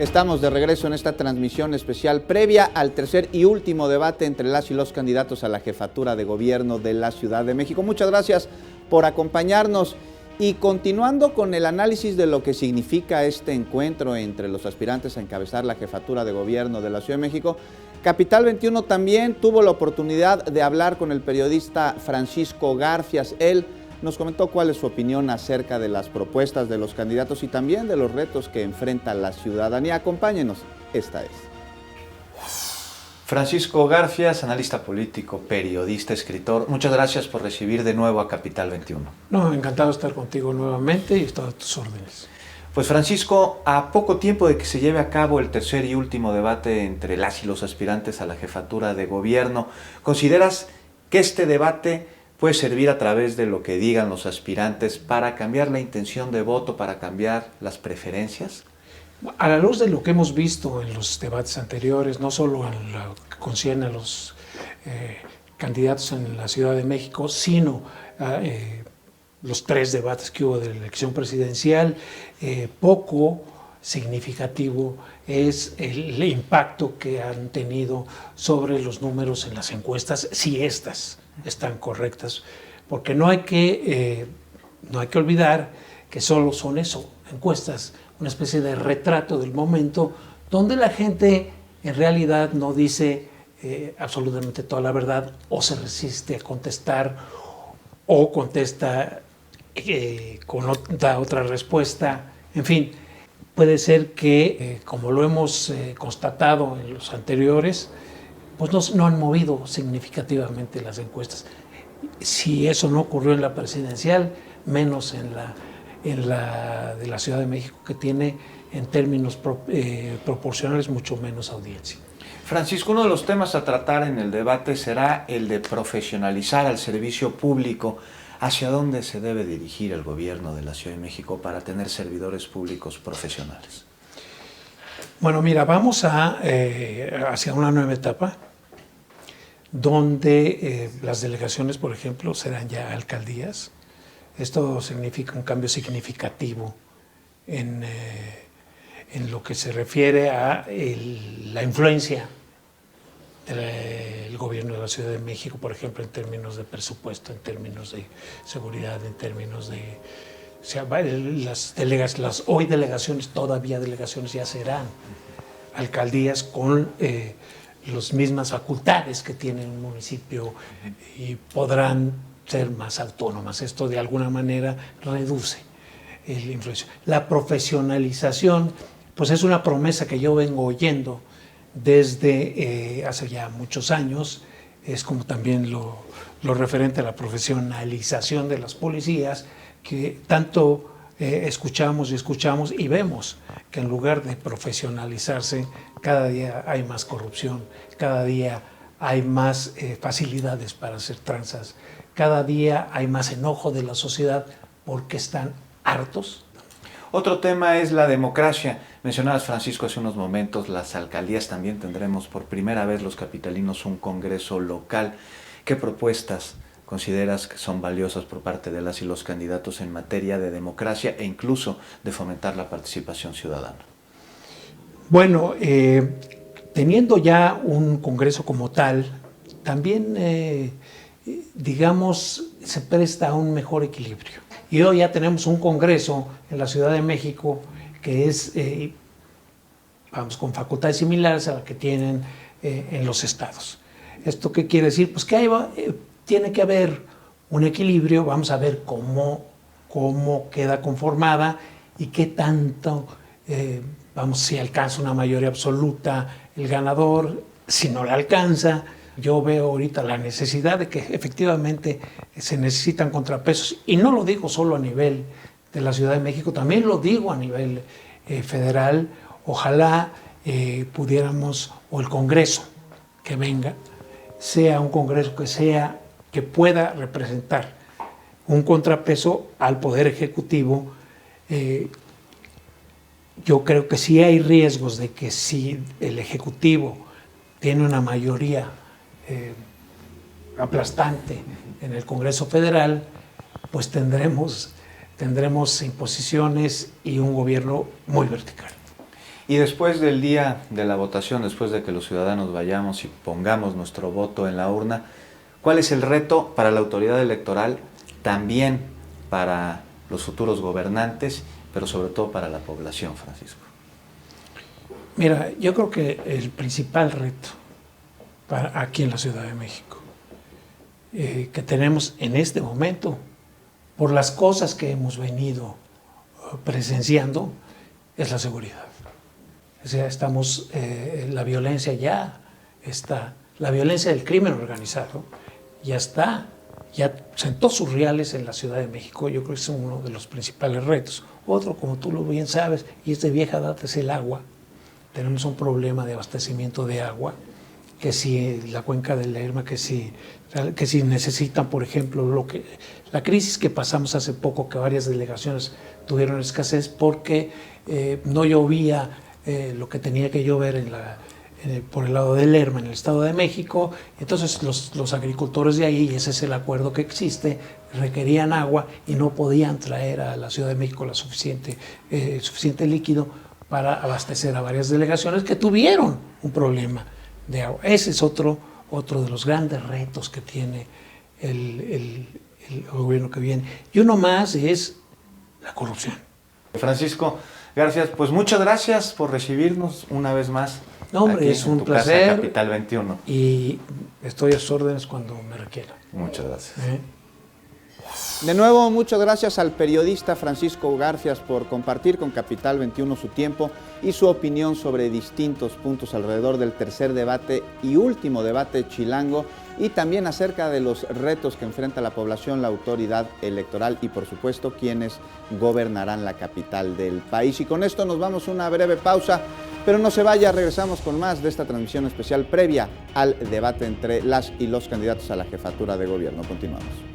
Estamos de regreso en esta transmisión especial previa al tercer y último debate entre las y los candidatos a la jefatura de gobierno de la Ciudad de México. Muchas gracias por acompañarnos y continuando con el análisis de lo que significa este encuentro entre los aspirantes a encabezar la jefatura de gobierno de la Ciudad de México. Capital 21 también tuvo la oportunidad de hablar con el periodista Francisco Garfias. Él nos comentó cuál es su opinión acerca de las propuestas de los candidatos y también de los retos que enfrenta la ciudadanía. Acompáñenos, esta es. Francisco Garfias, analista político, periodista, escritor. Muchas gracias por recibir de nuevo a Capital 21. No, encantado de estar contigo nuevamente y estoy a tus órdenes. Pues Francisco, a poco tiempo de que se lleve a cabo el tercer y último debate entre las y los aspirantes a la jefatura de gobierno, ¿consideras que este debate puede servir a través de lo que digan los aspirantes para cambiar la intención de voto, para cambiar las preferencias? A la luz de lo que hemos visto en los debates anteriores, no solo en lo que concierne a los candidatos en la Ciudad de México, sino los tres debates que hubo de la elección presidencial, poco significativo es el impacto que han tenido sobre los números en las encuestas, si estas están correctas, porque no hay que olvidar que solo son eso, encuestas, una especie de retrato del momento donde la gente en realidad no dice absolutamente toda la verdad o se resiste a contestar o contesta con otra respuesta. En fin, puede ser que, como lo hemos constatado en los anteriores, pues no han movido significativamente las encuestas. Si eso no ocurrió en la presidencial, menos en la de la Ciudad de México, que tiene en términos proporcionales mucho menos audiencia. Francisco, uno de los temas a tratar en el debate será el de profesionalizar al servicio público. ¿Hacia dónde se debe dirigir el gobierno de la Ciudad de México para tener servidores públicos profesionales? Bueno, mira, vamos hacia una nueva etapa donde las delegaciones, por ejemplo, serán ya alcaldías. Esto significa un cambio significativo en lo que se refiere a la influencia del gobierno de la Ciudad de México, por ejemplo, en términos de presupuesto, en términos de seguridad, en términos de... O sea, las hoy delegaciones, todavía delegaciones, ya serán alcaldías con las mismas facultades que tiene un municipio y podrán ser más autónomas. Esto de alguna manera reduce la influencia. La profesionalización, pues es una promesa que yo vengo oyendo desde hace ya muchos años. Es como también lo referente a la profesionalización de las policías, que tanto escuchamos y vemos que en lugar de profesionalizarse, cada día hay más corrupción, cada día hay más facilidades para hacer tranzas, cada día hay más enojo de la sociedad porque están hartos. Otro tema es la democracia. Mencionabas, Francisco, hace unos momentos las alcaldías. También tendremos por primera vez los capitalinos un congreso local. ¿Qué propuestas consideras que son valiosas por parte de las y los candidatos en materia de democracia e incluso de fomentar la participación ciudadana? Bueno, teniendo ya un congreso como tal, también, digamos, se presta a un mejor equilibrio. Y hoy ya tenemos un congreso en la Ciudad de México que es, con facultades similares a las que tienen en los estados. ¿Esto qué quiere decir? Pues que tiene que haber un equilibrio. Vamos a ver cómo queda conformada y qué tanto, si alcanza una mayoría absoluta el ganador, si no la alcanza. Yo veo ahorita la necesidad de que efectivamente se necesitan contrapesos, y no lo digo solo a nivel de la Ciudad de México, también lo digo a nivel federal. Ojalá pudiéramos, o el Congreso que venga, sea un Congreso que pueda representar un contrapeso al Poder Ejecutivo. Yo creo que sí hay riesgos de que si el Ejecutivo tiene una mayoría aplastante en el Congreso Federal, pues tendremos imposiciones y un gobierno muy vertical. Y después del día de la votación, después de que los ciudadanos vayamos y pongamos nuestro voto en la urna, ¿cuál es el reto para la autoridad electoral, también para los futuros gobernantes, pero sobre todo para la población, Francisco? Mira, yo creo que el principal reto aquí en la Ciudad de México, que tenemos en este momento, por las cosas que hemos venido presenciando, es la seguridad. O sea, la violencia ya está, la violencia del crimen organizado ya está, ya sentó sus reales en la Ciudad de México. Yo creo que es uno de los principales retos. Otro, como tú lo bien sabes, y es de vieja data, es el agua. Tenemos un problema de abastecimiento de agua, que si la cuenca del Lerma, que si necesitan, por ejemplo, la crisis que pasamos hace poco, que varias delegaciones tuvieron escasez porque no llovía lo que tenía que llover por el lado del Lerma, en el Estado de México. Entonces los agricultores de ahí, y ese es el acuerdo que existe, requerían agua y no podían traer a la Ciudad de México suficiente líquido para abastecer a varias delegaciones que tuvieron un problema de agua. Ese es otro de los grandes retos que tiene el gobierno que viene. Y uno más es la corrupción. Francisco García, pues muchas gracias por recibirnos una vez más. No, hombre, aquí es un en tu placer. Casa Capital 21. Y estoy a sus órdenes cuando me requiera. Muchas gracias. De nuevo, muchas gracias al periodista Francisco Garfias por compartir con Capital 21 su tiempo y su opinión sobre distintos puntos alrededor del tercer debate y último debate chilango, y también acerca de los retos que enfrenta la población, la autoridad electoral y, por supuesto, quienes gobernarán la capital del país. Y con esto nos vamos a una breve pausa, pero no se vaya, regresamos con más de esta transmisión especial previa al debate entre las y los candidatos a la jefatura de gobierno. Continuamos.